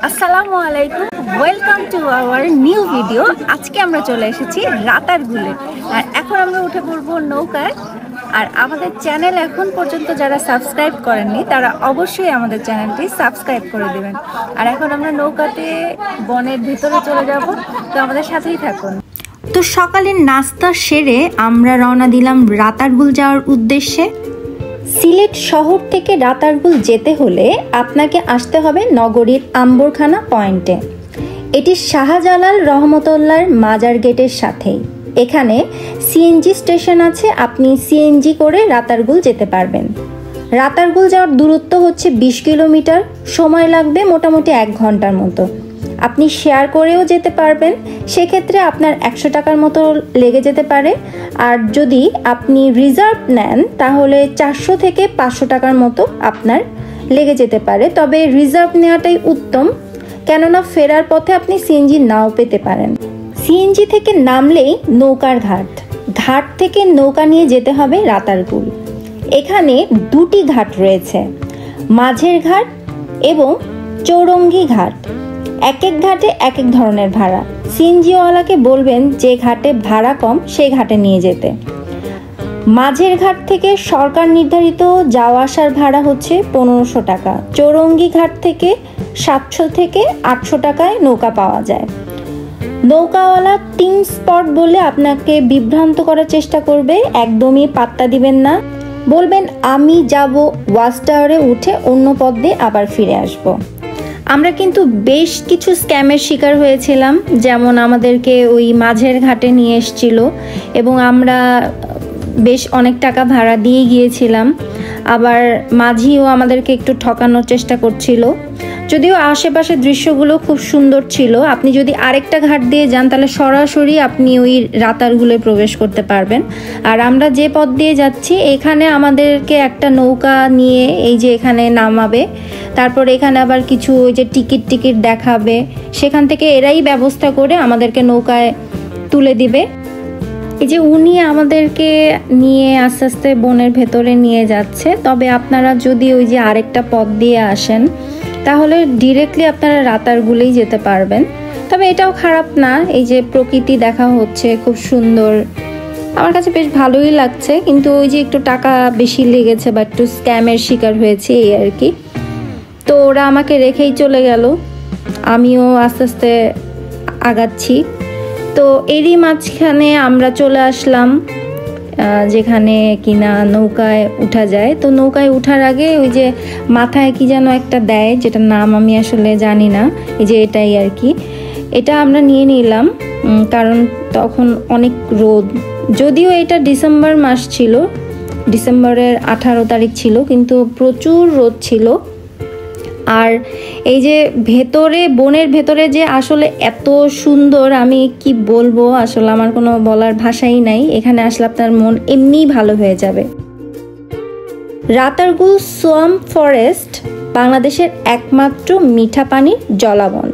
আসসালামু আলাইকুম, welcome to our new video. আজকে আমরা চলে এসেছি রাতারগুলে, আর এখন আমরা উঠে পড়বো নৌকায়। আর আমাদের চ্যানেল এখন পর্যন্ত যারা সাবস্ক্রাইব করেননি তারা অবশ্যই আমাদের চ্যানেলটি সাবস্ক্রাইব করে দেবেন। আর এখন আমরা নৌকাতে বনের ভিতরে চলে যাব, তো আমাদের সাথেই থাকুন। তো সকালের নাস্তা সেরে আমরা রওনা দিলাম রাতারগুল যাওয়ার উদ্দেশ্যে। সিলেট শহর থেকে রাতারগুল যেতে হলে আপনাকে আসতে হবে নগরীর আম্বরখানা পয়েন্টে। এটি শাহজালাল রহমতুল্লাহর মাজার গেটের সাথেই। এখানে সিএনজি স্টেশন আছে, আপনি সিএনজি করে রাতারগুল যেতে পারবেন। রাতারগুল যাওয়ার দূরত্ব হচ্ছে 20 কিলোমিটার, সময় লাগবে মোটামুটি 1 ঘন্টার মতো। আপনি শেয়ার করেও যেতে পারবেন, সেক্ষেত্রে আপনার 100 টাকার মতো লেগে যেতে পারে। আর যদি আপনি রিজার্ভ নেন তাহলে 400 থেকে 500 টাকার মতো আপনার লেগে যেতে পারে। তবে রিজার্ভ নেওয়াটাই উত্তম, কেননা ফেরার পথে আপনি সিএনজি নাও পেতে পারেন। সিএনজি থেকে নামলেই নৌকার ঘাট, ঘাট থেকে নৌকা নিয়ে যেতে হবে রাতারগুল। এখানে 2টি ঘাট রয়েছে, মাঝের ঘাট এবং চৌরঙ্গি ঘাট। এক এক ঘাটে এক এক ধরনের ভাড়া। সিএনজিওয়ালাকে বলবেন যে ঘাটে ভাড়া কম সেই ঘাটে নিয়ে যেতে। মাঝের ঘাট থেকে সরকার নির্ধারিত যাওয়া আসার ভাড়া হচ্ছে 1500 টাকা। চৌরঙ্গি ঘাট থেকে 700 থেকে 800 টাকায় নৌকা পাওয়া যায়। নৌকাওয়ালা 3 স্পট বলে আপনাকে বিভ্রান্ত করার চেষ্টা করবে, একদমই পাত্তা দিবেন না। বলবেন আমি যাব ওয়াচ টাওয়ারে উঠে অন্য পথ দিয়ে আবার ফিরে আসব। আমরা কিন্তু বেশ কিছু স্ক্যামের শিকার হয়েছিলাম, যেমন আমাদেরকে ওই মাঝের ঘাটে নিয়ে এসেছিল এবং আমরা বেশ অনেক টাকা ভাড়া দিয়ে গিয়েছিলাম। আবার মাঝিও আমাদেরকে একটু ঠকানোর চেষ্টা করছিল, যদিও আশেপাশের দৃশ্যগুলো খুব সুন্দর ছিল। আপনি যদি আরেকটা ঘাট দিয়ে যান তাহলে সরাসরি আপনি ওই রাতারগুলে প্রবেশ করতে পারবেন। আর আমরা যে পথ দিয়ে যাচ্ছি এখানে আমাদেরকে একটা নৌকা নিয়ে এই যে এখানে নামাবে, তারপর এখানে আবার কিছু ওই যে টিকিট দেখাবে, সেখান থেকে এরাই ব্যবস্থা করে আমাদেরকে নৌকায় তুলে দিবে। এই যে উনি আমাদেরকে নিয়ে আস্তে আস্তে বনের ভেতরে নিয়ে যাচ্ছে। তবে আপনারা যদি ওই যে আরেকটা পথ দিয়ে আসেন তাহলে ডিরেক্টলি আপনারা রাতারগুলেই যেতে পারবেন। তবে এটাও খারাপ না, এই যে প্রকৃতি দেখা হচ্ছে খুব সুন্দর, আমার কাছে বেশ ভালোই লাগছে। কিন্তু ওই যে একটু টাকা বেশি লেগেছে বা একটু স্ক্যামের শিকার হয়েছে এই আর কি। তো ওরা আমাকে রেখেই চলে গেল, আমিও আস্তে আস্তে আগাচ্ছি। তো এরই মাঝখানে আমরা চলে আসলাম যেখানে কিনা নৌকায় উঠা যায়। তো নৌকায় উঠার আগে ওই যে মাথায় কি যেন একটা দেয়, যেটার নাম আমি আসলে জানি না, এই যে এটাই আর কি। এটা আমরা নিয়ে নিলাম, কারণ তখন অনেক রোদ। যদিও এটা ডিসেম্বর মাস ছিল, ডিসেম্বরের 18 তারিখ ছিল, কিন্তু প্রচুর রোদ ছিল। আর এই যে ভেতরে বনের ভেতরে যে আসলে এত সুন্দর, আমি কি বলবো, আসলে আমার কোনো বলার ভাষাই নাই। এখানে আসলে আপনার মন এমনিই ভালো হয়ে যাবে। রাতারগুল সোয়াম্প ফরেস্ট বাংলাদেশের একমাত্র মিঠা পানির জলাবন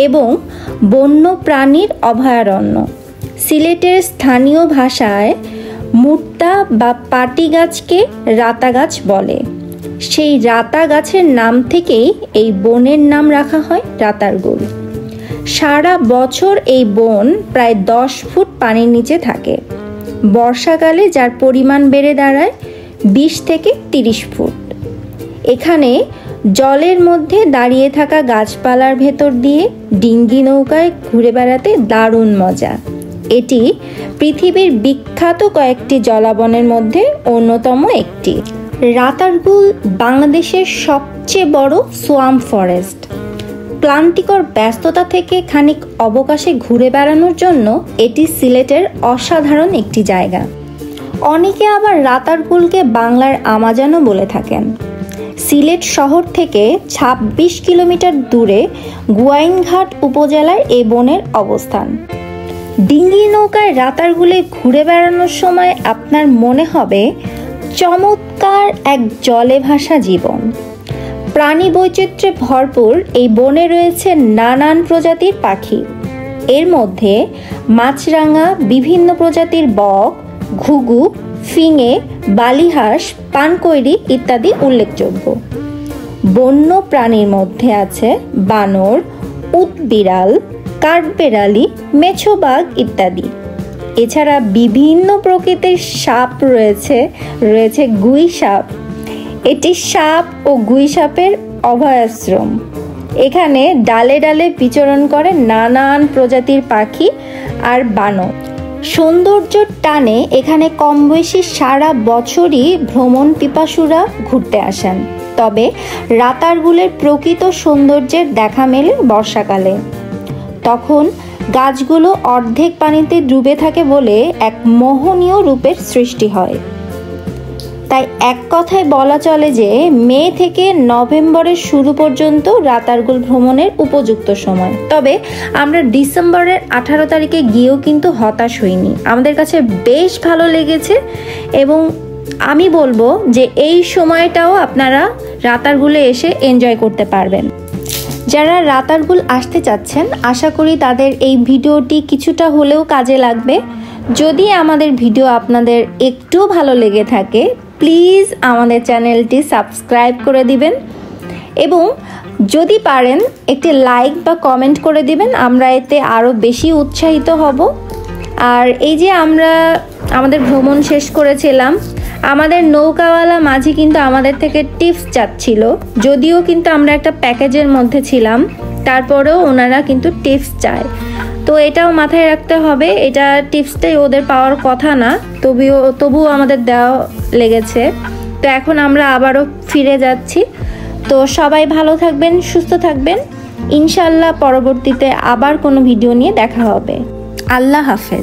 এবং বন্য প্রাণীর অভয়ারণ্য। সিলেটের স্থানীয় ভাষায় মুর্তা বা পাটি গাছকে রাতা গাছ বলে। সেই রাতা গাছের নাম থেকেই এই বনের নাম রাখা হয় রাতারগুল। সারা বছর এই বন প্রায় 10 ফুট পানির নিচে থাকে। বর্ষাকালে যার পরিমাণ বেড়ে দাঁড়ায় 20 থেকে 30 ফুট। এখানে জলের মধ্যে দাঁড়িয়ে থাকা গাছপালার ভেতর দিয়ে ডিঙ্গি নৌকায় ঘুরে বেড়াতে দারুণ মজা। এটি পৃথিবীর বিখ্যাত কয়েকটি জলাবনের মধ্যে অন্যতম একটি। রাতারগুল বাংলাদেশের সবচেয়ে বড় সোয়াম্প ফরেস্ট। ক্লান্তিকর ব্যস্ততা থেকে খানিক অবকাশে ঘুরে বেড়ানোর জন্য এটি সিলেটের অসাধারণ একটি জায়গা। অনেকে আবার রাতারগুলকে বাংলার আমাজনও বলে থাকেন। সিলেট শহর থেকে 26 কিলোমিটার দূরে গোয়াইনঘাট উপজেলায় এই বনের অবস্থান। ডিঙ্গি নৌকায় রাতারগুলে ঘুরে বেড়ানোর সময় আপনার মনে হবে চমৎকার এক জলে ভাসা জীবন। প্রাণী বৈচিত্র্যে ভরপুর এই বনে রয়েছে নানান প্রজাতির পাখি। এর মধ্যে মাছরাঙা, বিভিন্ন প্রজাতির বক, ঘুঘু, ফিঙে, বালিহাঁস, পানকৈড়ি ইত্যাদি উল্লেখযোগ্য। বন্য প্রাণীর মধ্যে আছে বানর, উটবিড়াল, কাঠবেড়ালি, মেছোবাঘ ইত্যাদি। এছাড়া বিভিন্ন প্রকৃতির সাপ রয়েছে গুই সাপ। এটি সাপ ও গুই সাপের অভয়াশ্রম। এখানে ডালে ডালে বিচরণ করে নানান প্রজাতির পাখি আর বানর। সৌন্দর্যের টানে এখানে কম বেশি সারা বছরই ভ্রমণ পিপাসুরা ঘুরতে আসেন। তবে রাতারগুলের প্রকৃত সৌন্দর্যের দেখা মেলে বর্ষাকালে। তখন গাছগুলো অর্ধেক পানিতে ডুবে থাকে বলে এক মোহনীয় রূপের সৃষ্টি হয়। তাই এক কথায় বলা চলে যে মে থেকে নভেম্বরের শুরু পর্যন্ত রাতারগুল ভ্রমণের উপযুক্ত সময়। তবে আমরা ডিসেম্বরের 18 তারিখে গিয়েও কিন্তু হতাশ হইনি। আমাদের কাছে বেশ ভালো লেগেছে এবং আমি বলবো যে এই সময়টাও আপনারা রাতারগুলে এসে এনজয় করতে পারবেন। যারা রাতারগুল আসতে চাচ্ছেন, আশা করি তাদের এই ভিডিওটি কিছুটা হলেও কাজে লাগবে। যদি আমাদের ভিডিও আপনাদের একটু ভালো লেগে থাকে, প্লিজ আমাদের চ্যানেলটি সাবস্ক্রাইব করে দিবেন এবং যদি পারেন একটি লাইক বা কমেন্ট করে দিবেন। আমরা এতে আরও বেশি উৎসাহিত হব। আর এই যে আমরা আমাদের ভ্রমণ শেষ করেছিলাম, আমাদের নৌকাওয়ালা মাঝি কিন্তু আমাদের থেকে টিপস চাচ্ছিল। যদিও কিন্তু আমরা একটা প্যাকেজের মধ্যে ছিলাম, তারপরেও ওনারা কিন্তু টিপস চায়। তো এটাও মাথায় রাখতে হবে, এটা টিপসটাই ওদের পাওয়ার কথা না, তবুও আমাদের দেওয়া লেগেছে। তো এখন আমরা আবারও ফিরে যাচ্ছি। তো সবাই ভালো থাকবেন, সুস্থ থাকবেন। ইনশাল্লাহ পরবর্তীতে আবার কোনো ভিডিও নিয়ে দেখা হবে। আল্লাহ হাফেজ।